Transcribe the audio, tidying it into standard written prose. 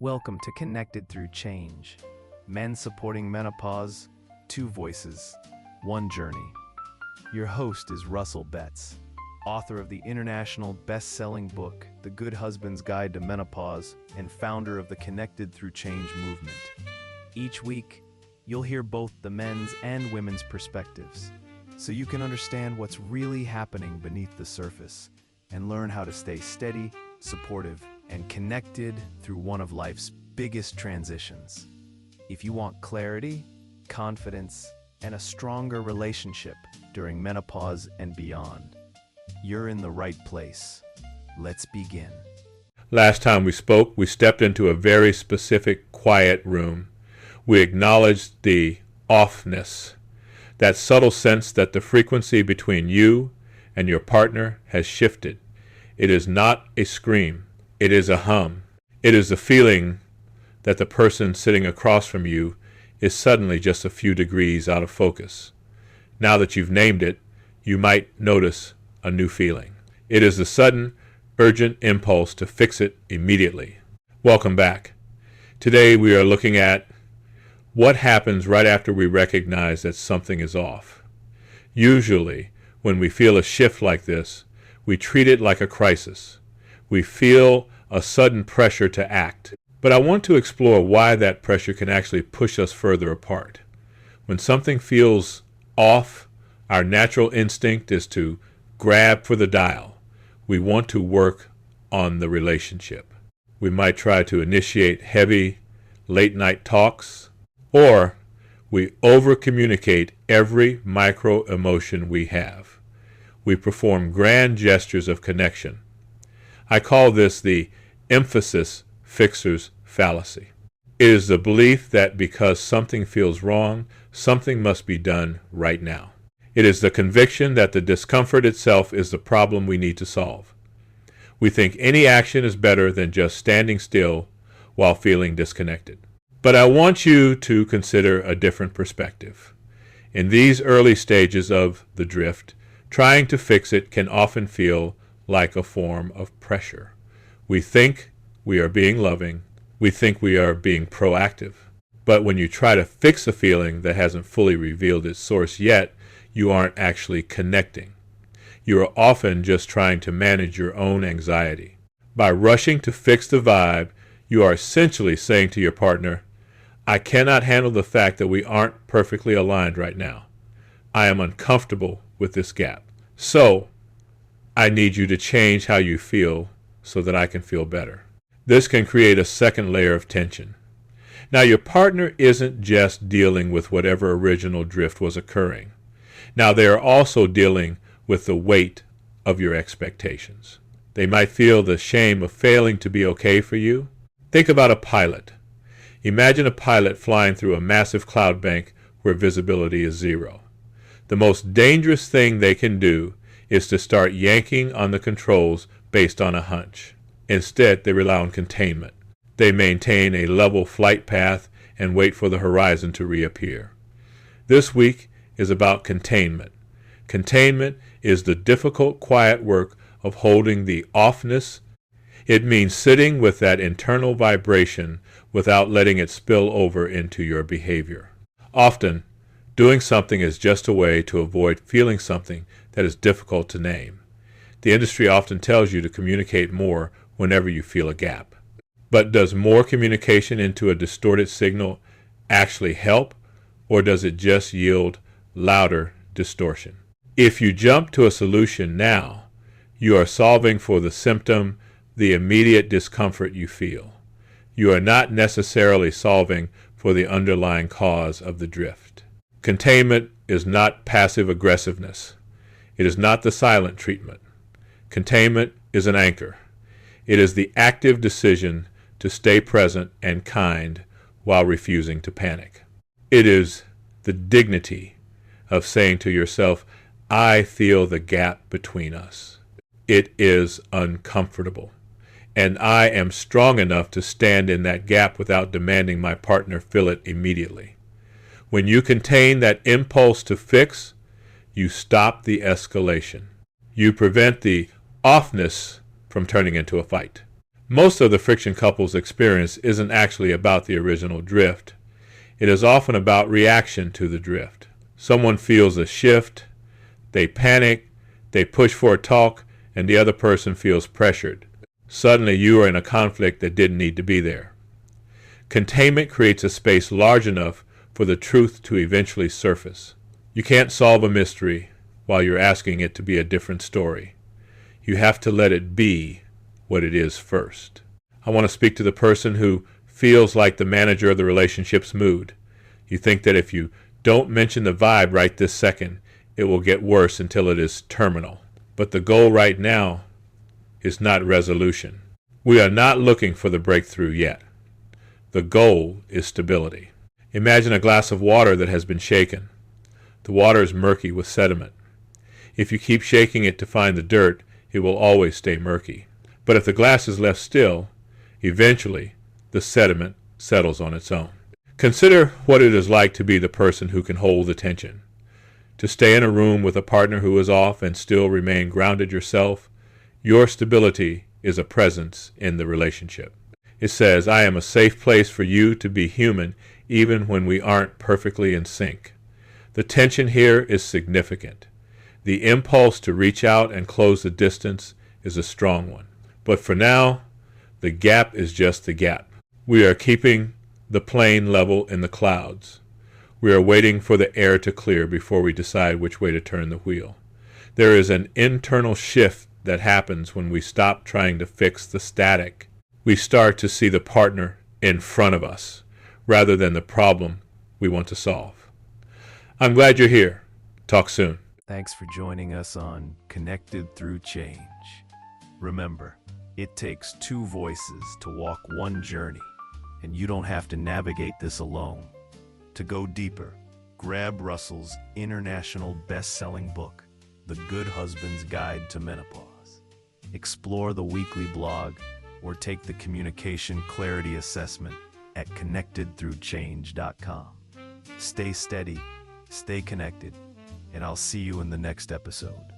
Welcome to Connected Through Change. Men supporting menopause, two voices, one journey. Your host is Russell Betts, author of the international best-selling book, The Good Husband's Guide to Menopause, and founder of the Connected Through Change movement. Each week, you'll hear both the men's and women's perspectives, so you can understand what's really happening beneath the surface and learn how to stay steady, supportive, and connected through one of life's biggest transitions. If you want clarity, confidence, and a stronger relationship during menopause and beyond, you're in the right place. Let's begin. Last time we spoke, we stepped into a very specific, quiet room. We acknowledged the offness, that subtle sense that the frequency between you and your partner has shifted. It is not a scream. It is a hum. It is the feeling that the person sitting across from you is suddenly just a few degrees out of focus. Now that you've named it, you might notice a new feeling. It is the sudden, urgent impulse to fix it immediately. Welcome back. Today we are looking at what happens right after we recognize that something is off. Usually, when we feel a shift like this, we treat it like a crisis. We feel a sudden pressure to act. But I want to explore why that pressure can actually push us further apart. When something feels off, our natural instinct is to grab for the dial. We want to work on the relationship. We might try to initiate heavy, late-night talks, or we over-communicate every micro-emotion we have. We perform grand gestures of connection. I call this the emphasis fixer's fallacy. It is the belief that because something feels wrong, something must be done right now. It is the conviction that the discomfort itself is the problem we need to solve. We think any action is better than just standing still while feeling disconnected. But I want you to consider a different perspective. In these early stages of the drift, trying to fix it can often feel like a form of pressure. We think we are being loving. We think we are being proactive. But when you try to fix a feeling that hasn't fully revealed its source yet, you aren't actually connecting. You are often just trying to manage your own anxiety. By rushing to fix the vibe, you are essentially saying to your partner, I cannot handle the fact that we aren't perfectly aligned right now. I am uncomfortable with this gap. So, I need you to change how you feel so that I can feel better. This can create a second layer of tension. Now, your partner isn't just dealing with whatever original drift was occurring. Now, they are also dealing with the weight of your expectations. They might feel the shame of failing to be okay for you. Think about a pilot. Imagine a pilot flying through a massive cloud bank where visibility is zero. The most dangerous thing they can do is to start yanking on the controls based on a hunch. Instead, they rely on containment. They maintain a level flight path and wait for the horizon to reappear. This week is about containment. Containment is the difficult, quiet work of holding the offness. It means sitting with that internal vibration without letting it spill over into your behavior. Often, doing something is just a way to avoid feeling something that is difficult to name. The industry often tells you to communicate more whenever you feel a gap. But does more communication into a distorted signal actually help, or does it just yield louder distortion? If you jump to a solution now, you are solving for the symptom, the immediate discomfort you feel. You are not necessarily solving for the underlying cause of the drift. Containment is not passive aggressiveness. It is not the silent treatment. Containment is an anchor. It is the active decision to stay present and kind while refusing to panic. It is the dignity of saying to yourself, I feel the gap between us. It is uncomfortable. And I am strong enough to stand in that gap without demanding my partner fill it immediately. When you contain that impulse to fix, you stop the escalation. You prevent the offness from turning into a fight. Most of the friction couples experience isn't actually about the original drift. It is often about reaction to the drift. Someone feels a shift, they panic, they push for a talk, and the other person feels pressured. Suddenly you are in a conflict that didn't need to be there. Containment creates a space large enough for the truth to eventually surface. You can't solve a mystery while you're asking it to be a different story. You have to let it be what it is first. I want to speak to the person who feels like the manager of the relationship's mood. You think that if you don't mention the vibe right this second, it will get worse until it is terminal. But the goal right now is not resolution. We are not looking for the breakthrough yet. The goal is stability. Imagine a glass of water that has been shaken. The water is murky with sediment. If you keep shaking it to find the dirt, it will always stay murky. But if the glass is left still, eventually the sediment settles on its own. Consider what it is like to be the person who can hold the tension. To stay in a room with a partner who is off and still remain grounded yourself. Your stability is a presence in the relationship. It says, I am a safe place for you to be human even when we aren't perfectly in sync. The tension here is significant. The impulse to reach out and close the distance is a strong one. But for now, the gap is just the gap. We are keeping the plane level in the clouds. We are waiting for the air to clear before we decide which way to turn the wheel. There is an internal shift that happens when we stop trying to fix the static. We start to see the partner in front of us rather than the problem we want to solve. I'm glad you're here. Talk soon. Thanks for joining us on Connected Through Change. Remember, it takes two voices to walk one journey, and you don't have to navigate this alone. To go deeper, grab Russell's international best-selling book, The Good Husband's Guide to Menopause. Explore the weekly blog or take the Communication Clarity Assessment at connectedthroughchange.com. Stay steady, stay connected, and I'll see you in the next episode.